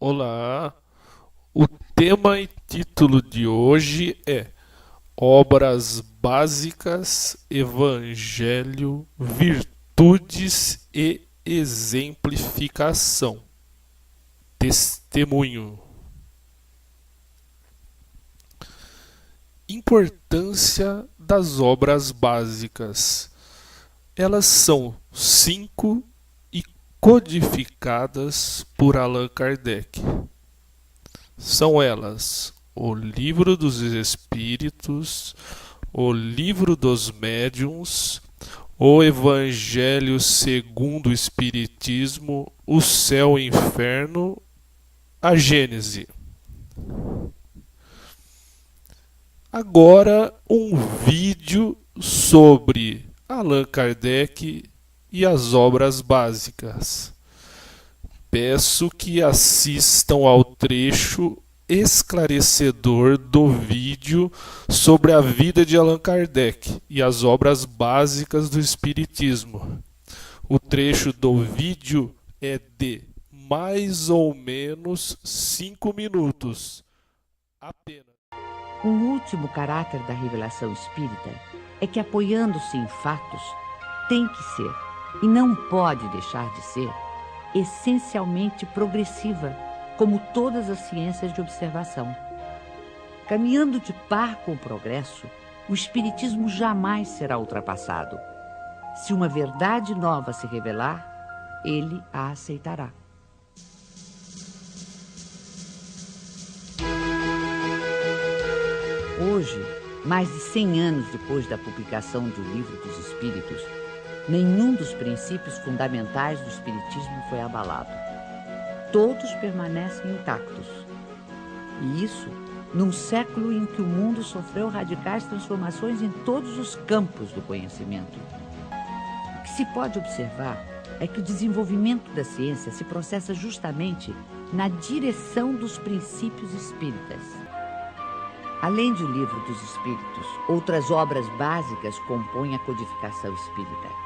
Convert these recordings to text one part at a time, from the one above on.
Olá, o tema e título de hoje é Obras Básicas, Evangelho, Virtudes e Exemplificação. Testemunho. Importância das obras básicas. Elas são 5 e codificadas por Allan Kardec. São elas o Livro dos Espíritos, o Livro dos Médiuns, o Evangelho segundo o Espiritismo, o Céu e o Inferno, a Gênese. Agora um vídeo sobre Allan Kardec e as obras básicas. Peço que assistam ao trecho esclarecedor do vídeo sobre a vida de Allan Kardec e as obras básicas do Espiritismo. O trecho do vídeo é de mais ou menos 5 minutos apenas. Um último caráter da revelação espírita é que, apoiando-se em fatos, tem que ser, e não pode deixar de ser, essencialmente progressiva, como todas as ciências de observação. Caminhando de par com o progresso, o espiritismo jamais será ultrapassado. Se uma verdade nova se revelar, ele a aceitará. Hoje, mais de 100 anos depois da publicação do Livro dos Espíritos, nenhum dos princípios fundamentais do Espiritismo foi abalado. Todos permanecem intactos. E isso num século em que o mundo sofreu radicais transformações em todos os campos do conhecimento. O que se pode observar é que o desenvolvimento da ciência se processa justamente na direção dos princípios espíritas. Além de O Livro dos Espíritos, outras obras básicas compõem a codificação espírita.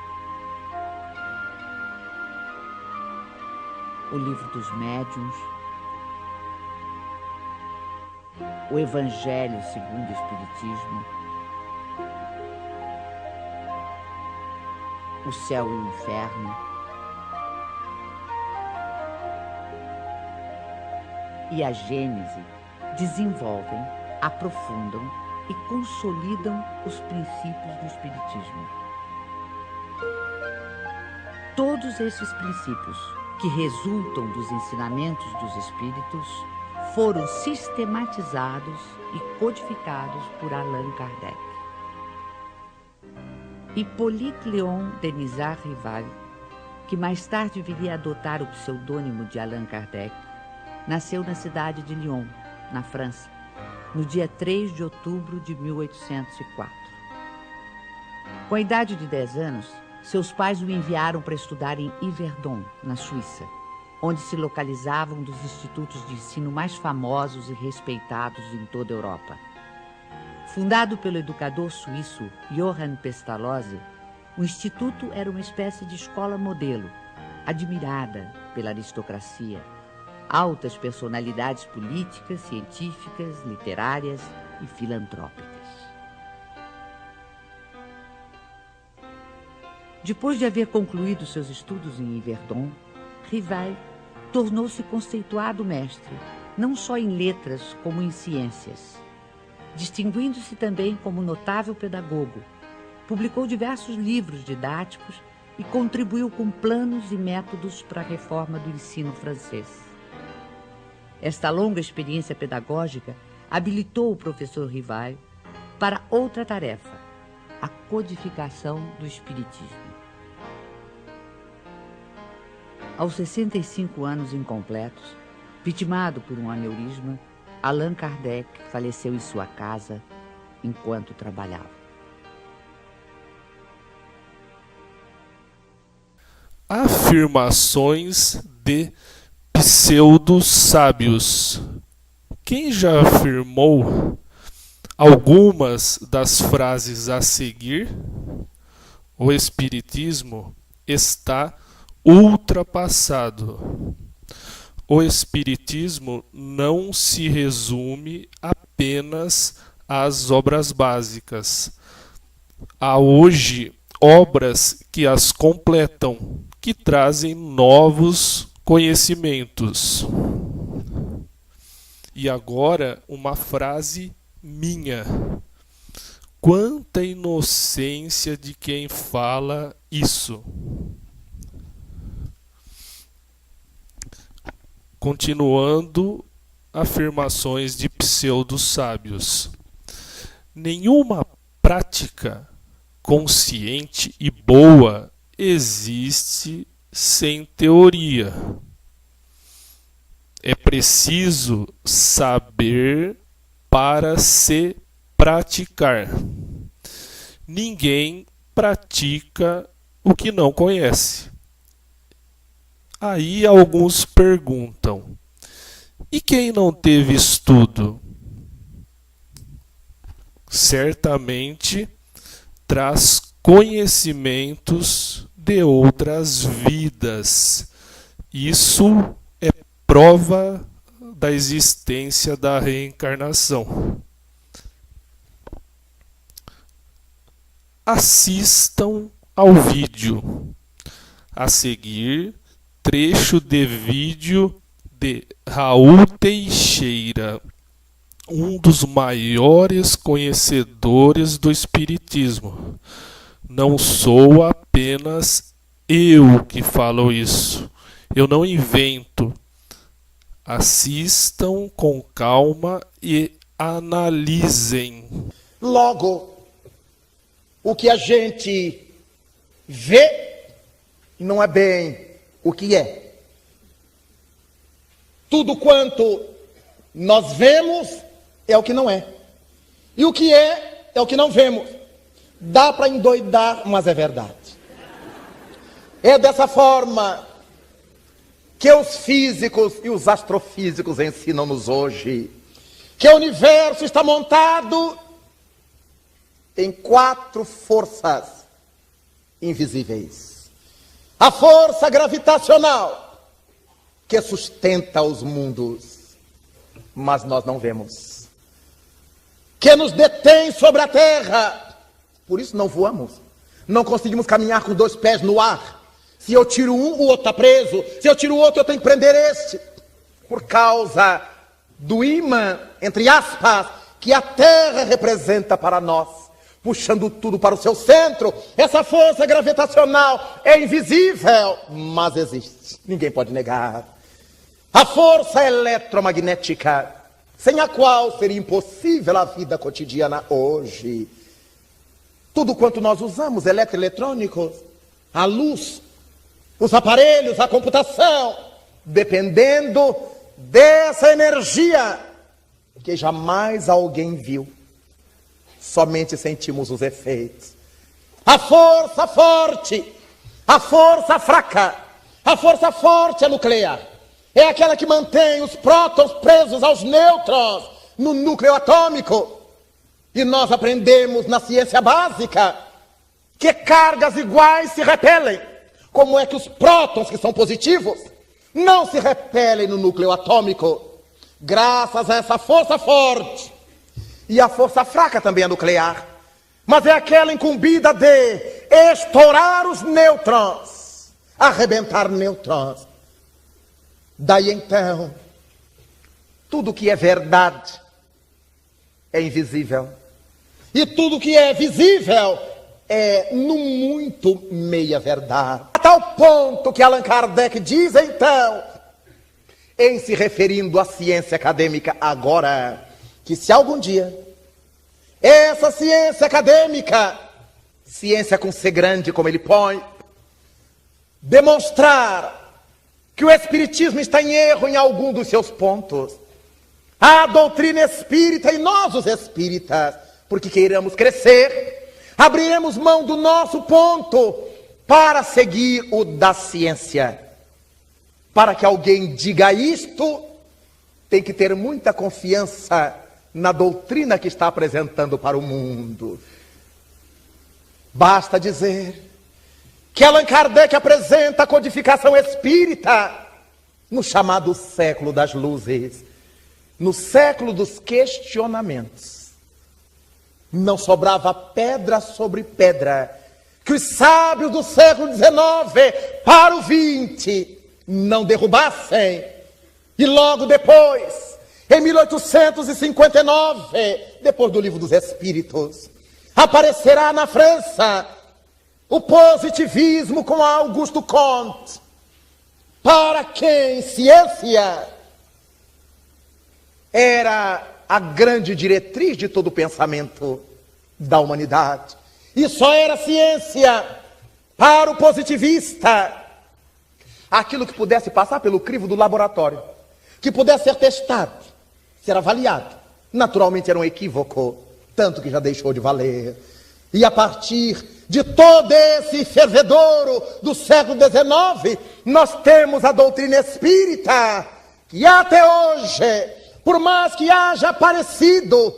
O Livro dos Médiuns, o Evangelho segundo o Espiritismo, o Céu e o Inferno, e a Gênese desenvolvem, aprofundam e consolidam os princípios do Espiritismo. Todos esses princípios, que resultam dos ensinamentos dos Espíritos, foram sistematizados e codificados por Allan Kardec. Hippolyte Léon Denisard Rival, que mais tarde viria a adotar o pseudônimo de Allan Kardec, nasceu na cidade de Lyon, na França, no dia 3 de outubro de 1804. Com a idade de 10 anos, seus pais o enviaram para estudar em Yverdon, na Suíça, onde se localizavam um dos institutos de ensino mais famosos e respeitados em toda a Europa. Fundado pelo educador suíço Johann Pestalozzi, o instituto era uma espécie de escola modelo, admirada pela aristocracia, altas personalidades políticas, científicas, literárias e filantrópicas. Depois de haver concluído seus estudos em Yverdon, Rival tornou-se conceituado mestre, não só em letras como em ciências. Distinguindo-se também como notável pedagogo, publicou diversos livros didáticos e contribuiu com planos e métodos para a reforma do ensino francês. Esta longa experiência pedagógica habilitou o professor Rival para outra tarefa, a codificação do Espiritismo. Aos 65 anos incompletos, vitimado por um aneurisma, Allan Kardec faleceu em sua casa enquanto trabalhava. Afirmações de pseudo-sábios. Quem já afirmou algumas das frases a seguir? O Espiritismo está ultrapassado. o Espiritismo não se resume apenas às obras básicas. Há hoje obras que as completam, que trazem novos conhecimentos. E agora, uma frase minha. Quanta inocência de quem fala isso. Continuando afirmações de pseudo-sábios. Nenhuma prática consciente e boa existe sem teoria. É preciso saber para se praticar. Ninguém pratica o que não conhece. Aí alguns perguntam: e quem não teve estudo? Certamente traz conhecimentos de outras vidas. Isso é prova da existência da reencarnação. Assistam ao vídeo. A seguir, trecho de vídeo de Raul Teixeira, um dos maiores conhecedores do Espiritismo. Não sou apenas eu que falo isso. Eu não invento. Assistam com calma e analisem. Logo, o que a gente vê não é bem o que é. Tudo quanto nós vemos é o que não é. E o que é o que não vemos. Dá para endoidar, mas é verdade. É dessa forma que os físicos e os astrofísicos ensinam-nos hoje que o universo está montado em 4 forças invisíveis. A força gravitacional, que sustenta os mundos, mas nós não vemos. Que nos detém sobre a terra, por isso não voamos. Não conseguimos caminhar com 2 pés no ar. Se eu tiro um, o outro está preso. Se eu tiro o outro, eu tenho que prender este. Por causa do ímã, entre aspas, que a terra representa para nós, puxando tudo para o seu centro. Essa força gravitacional é invisível, mas existe. Ninguém pode negar. A força eletromagnética, sem a qual seria impossível a vida cotidiana hoje. Tudo quanto nós usamos, eletroeletrônicos, a luz, os aparelhos, a computação, dependendo dessa energia que jamais alguém viu. Somente sentimos os efeitos. A força forte, a força fraca. A força forte é nuclear. É aquela que mantém os prótons presos aos nêutrons no núcleo atômico. E nós aprendemos na ciência básica que cargas iguais se repelem. Como é que os prótons, que são positivos, não se repelem no núcleo atômico? Graças a essa força forte. E a força fraca também é nuclear. Mas é aquela incumbida de estourar os nêutrons, arrebentar nêutrons. Daí então, tudo que é verdade é invisível. E tudo que é visível é, no muito, meia verdade. A tal ponto que Allan Kardec diz então, em se referindo à ciência acadêmica agora, que se algum dia essa ciência acadêmica, ciência com C grande como ele põe, demonstrar que o Espiritismo está em erro em algum dos seus pontos, a doutrina espírita e nós os espíritas, porque queiramos crescer, abriremos mão do nosso ponto para seguir o da ciência. Para que alguém diga isto, tem que ter muita confiança na doutrina que está apresentando para o mundo. Basta dizer que Allan Kardec apresenta a codificação espírita no chamado século das luzes, no século dos questionamentos, não sobrava pedra sobre pedra que os sábios do século XIX para o XX não derrubassem. E logo depois, em 1859, depois do Livro dos Espíritos, aparecerá na França o positivismo com Auguste Comte, para quem ciência era a grande diretriz de todo o pensamento da humanidade. E só era ciência para o positivista aquilo que pudesse passar pelo crivo do laboratório, que pudesse ser testado, ser avaliado. Naturalmente era um equívoco, tanto que já deixou de valer. E a partir de todo esse fervedouro do século XIX, nós temos a doutrina espírita, que até hoje, por mais que haja aparecido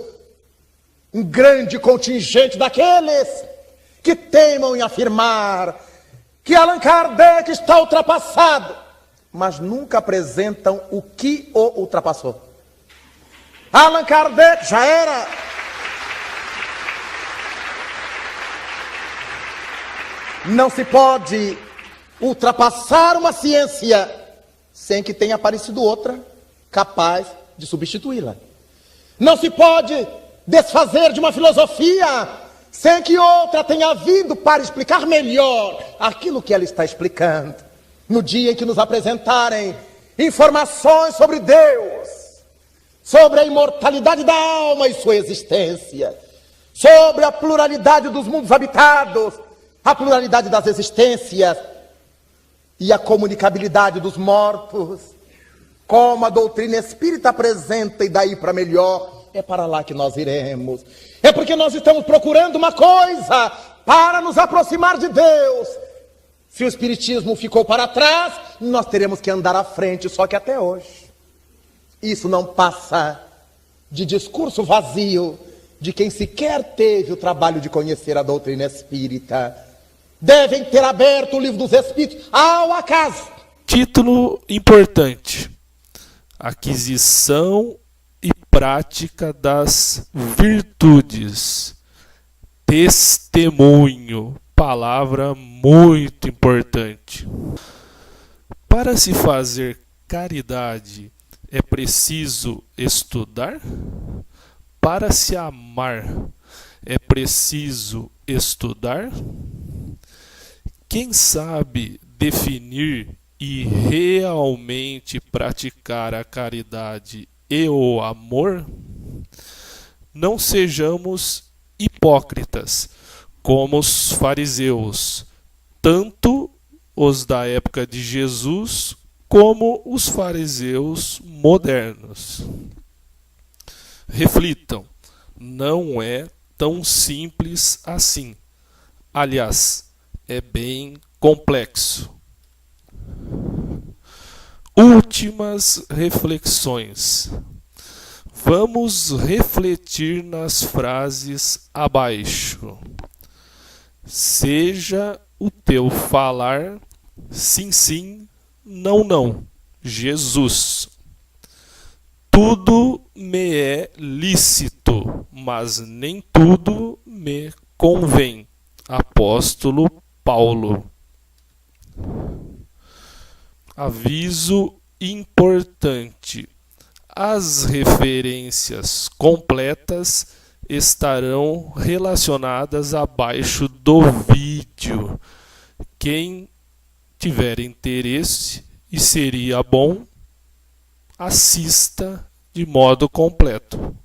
um grande contingente daqueles que teimam em afirmar que Allan Kardec está ultrapassado, mas nunca apresentam o que o ultrapassou. Allan Kardec já era não se pode ultrapassar uma ciência sem que tenha aparecido outra capaz de substituí-la. Não se pode desfazer de uma filosofia sem que outra tenha vindo para explicar melhor aquilo que ela está explicando. No dia em que nos apresentarem informações sobre Deus, sobre a imortalidade da alma e sua existência, sobre a pluralidade dos mundos habitados, a pluralidade das existências e a comunicabilidade dos mortos, como a doutrina espírita apresenta, e daí para melhor, é para lá que nós iremos. É porque nós estamos procurando uma coisa para nos aproximar de Deus. Se o espiritismo ficou para trás, nós teremos que andar à frente, só que até hoje isso não passa de discurso vazio de quem sequer teve o trabalho de conhecer a doutrina espírita. Devem ter aberto o Livro dos Espíritos ao acaso. Título importante: aquisição e prática das virtudes. Testemunho, palavra muito importante. Para se fazer caridade, é preciso estudar? Para se amar, é preciso estudar? Quem sabe definir e realmente praticar a caridade e o amor? Não sejamos hipócritas como os fariseus, tanto os da época de Jesus como os fariseus modernos. Reflitam, não é tão simples assim. Aliás, é bem complexo. Últimas reflexões. Vamos refletir nas frases abaixo. Seja o teu falar sim, sim, não, não. Jesus. Tudo me é lícito, mas nem tudo me convém. Apóstolo Paulo. Aviso importante: as referências completas estarão relacionadas abaixo do vídeo. Quem tiver interesse, e seria bom, assista de modo completo.